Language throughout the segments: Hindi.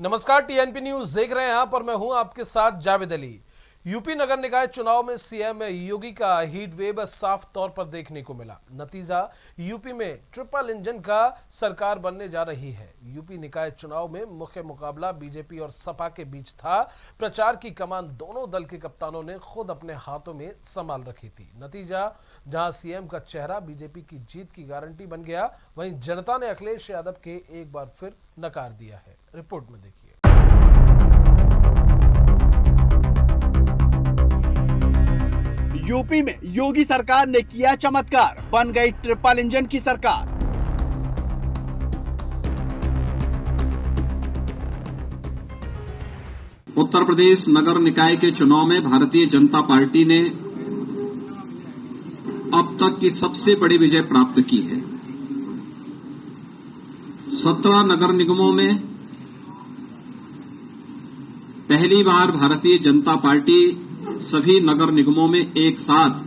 नमस्कार, टीएनपी न्यूज देख रहे हैं आप और मैं हूं आपके साथ जावेद अली। यूपी नगर निकाय चुनाव में सीएम योगी का हीट वेव साफ तौर पर देखने को मिला। नतीजा यूपी में ट्रिपल इंजन का सरकार बनने जा रही है। यूपी निकाय चुनाव में मुख्य मुकाबला बीजेपी और सपा के बीच था। प्रचार की कमान दोनों दल के कप्तानों ने खुद अपने हाथों में संभाल रखी थी। नतीजा, जहां सीएम का चेहरा बीजेपी की जीत की गारंटी बन गया, वहीं जनता ने अखिलेश यादव के एक बार फिर नकार दिया है। रिपोर्ट में देखिए। यूपी में योगी सरकार ने किया चमत्कार, बन गई ट्रिपल इंजन की सरकार। उत्तर प्रदेश नगर निकाय के चुनाव में भारतीय जनता पार्टी ने अब तक की सबसे बड़ी विजय प्राप्त की है। 17 नगर निगमों में पहली बार भारतीय जनता पार्टी सभी नगर निगमों में एक साथ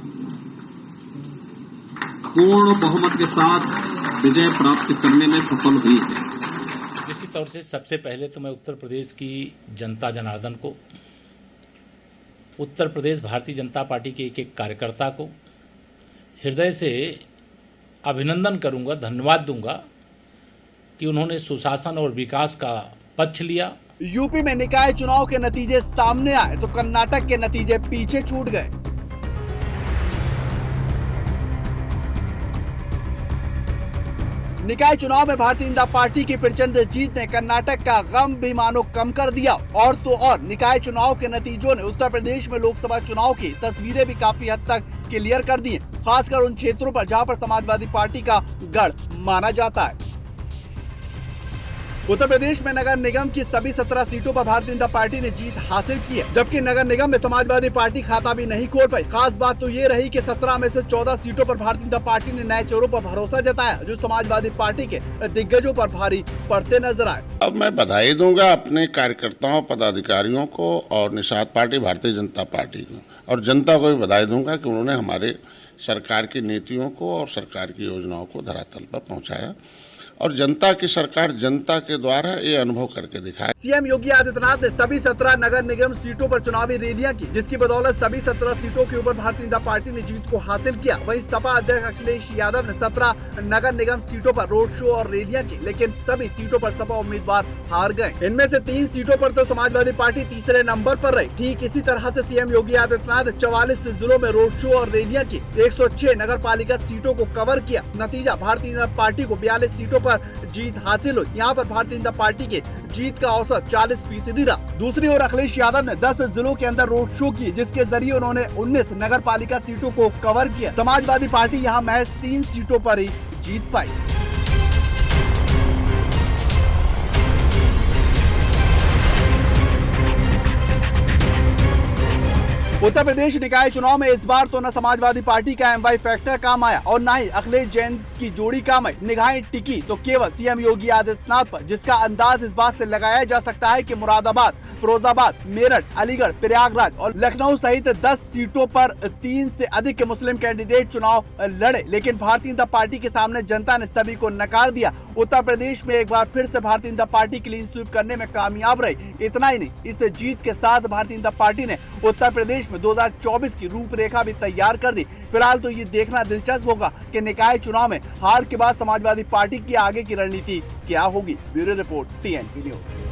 पूर्ण बहुमत के साथ विजय प्राप्त करने में सफल हुई है। निश्चित तौर से सबसे पहले तो मैं उत्तर प्रदेश की जनता जनार्दन को, उत्तर प्रदेश भारतीय जनता पार्टी के एक एक कार्यकर्ता को हृदय से अभिनंदन करूंगा, धन्यवाद दूंगा कि उन्होंने सुशासन और विकास का पक्ष लिया। यूपी में निकाय चुनाव के नतीजे सामने आए तो कर्नाटक के नतीजे पीछे छूट गए। निकाय चुनाव में भारतीय जनता पार्टी की प्रचंड जीत ने कर्नाटक का गम भी मानो कम कर दिया। और तो और निकाय चुनाव के नतीजों ने उत्तर प्रदेश में लोकसभा चुनाव की तस्वीरें भी काफी हद तक क्लियर कर दी, खासकर उन क्षेत्रों पर जहां पर समाजवादी पार्टी का गढ़ माना जाता है। उत्तर प्रदेश में नगर निगम की सभी 17 सीटों पर भारतीय जनता पार्टी ने जीत हासिल की है, जबकि नगर निगम में समाजवादी पार्टी खाता भी नहीं खोल पाई। खास बात तो ये रही कि 17 में से 14 सीटों पर भारतीय जनता पार्टी ने नए चेहरों पर भरोसा जताया, जो समाजवादी पार्टी के दिग्गजों पर भारी पड़ते नजर आए। अब मैं बधाई दूंगा अपने कार्यकर्ताओं, पदाधिकारियों को और निषाद पार्टी भारतीय जनता पार्टी को, और जनता को भी बधाई दूंगा कि उन्होंने हमारे सरकार की नीतियों को और सरकार की योजनाओं को धरातल पर पहुंचाया और जनता की सरकार जनता के द्वारा ये अनुभव करके दिखाया। सीएम योगी आदित्यनाथ ने सभी 17 नगर निगम सीटों पर चुनावी रैलियां की, जिसकी बदौलत सभी 17 सीटों के ऊपर भारतीय जनता पार्टी ने जीत को हासिल किया। वहीं सपा अध्यक्ष अखिलेश यादव ने 17 नगर निगम सीटों पर रोड शो और रैलियां की, लेकिन सभी सीटों पर सपा उम्मीदवार हार गए। इनमें से 3 सीटों पर तो समाजवादी पार्टी तीसरे नंबर पर रही। ठीक इसी तरह से सीएम योगी आदित्यनाथ 44 जिलों में रोड शो और रैलियां की, 106 नगर पालिका सीटों को कवर किया। नतीजा, भारतीय जनता पार्टी को 42 सीटों पर जीत हासिल हुई। यहाँ पर भारतीय जनता पार्टी के जीत का औसत 40% रहा। दूसरी ओर अखिलेश यादव ने 10 जिलों के अंदर रोड शो की, जिसके जरिए उन्होंने 19 नगर पालिका सीटों को कवर किया। समाजवादी पार्टी यहाँ महज 3 सीटों पर ही जीत पाई। उत्तर प्रदेश निकाय चुनाव में इस बार तो न समाजवादी पार्टी का एमवाई फैक्टर काम आया और न ही अखिलेश जैन की जोड़ी काम आई। निगाहें टिकी तो केवल सीएम योगी आदित्यनाथ पर, जिसका अंदाज इस बात से लगाया जा सकता है कि मुरादाबाद, फिरोजाबाद, मेरठ, अलीगढ़, प्रयागराज और लखनऊ सहित 10 सीटों पर 3 से अधिक के मुस्लिम कैंडिडेट चुनाव लड़े, लेकिन भारतीय जनता पार्टी के सामने जनता ने सभी को नकार दिया। उत्तर प्रदेश में एक बार फिर से Bharatiya Janata party clean sweep करने में कामयाब रही। इतना ही नहीं, इस जीत के साथ भारतीय जनता पार्टी ने उत्तर प्रदेश में 2024 की रूपरेखा भी तैयार कर दी। फिलहाल तो ये देखना दिलचस्प होगा कि निकाय चुनाव में हार के बाद समाजवादी पार्टी की आगे की रणनीति क्या होगी। Bureau report, TNP news.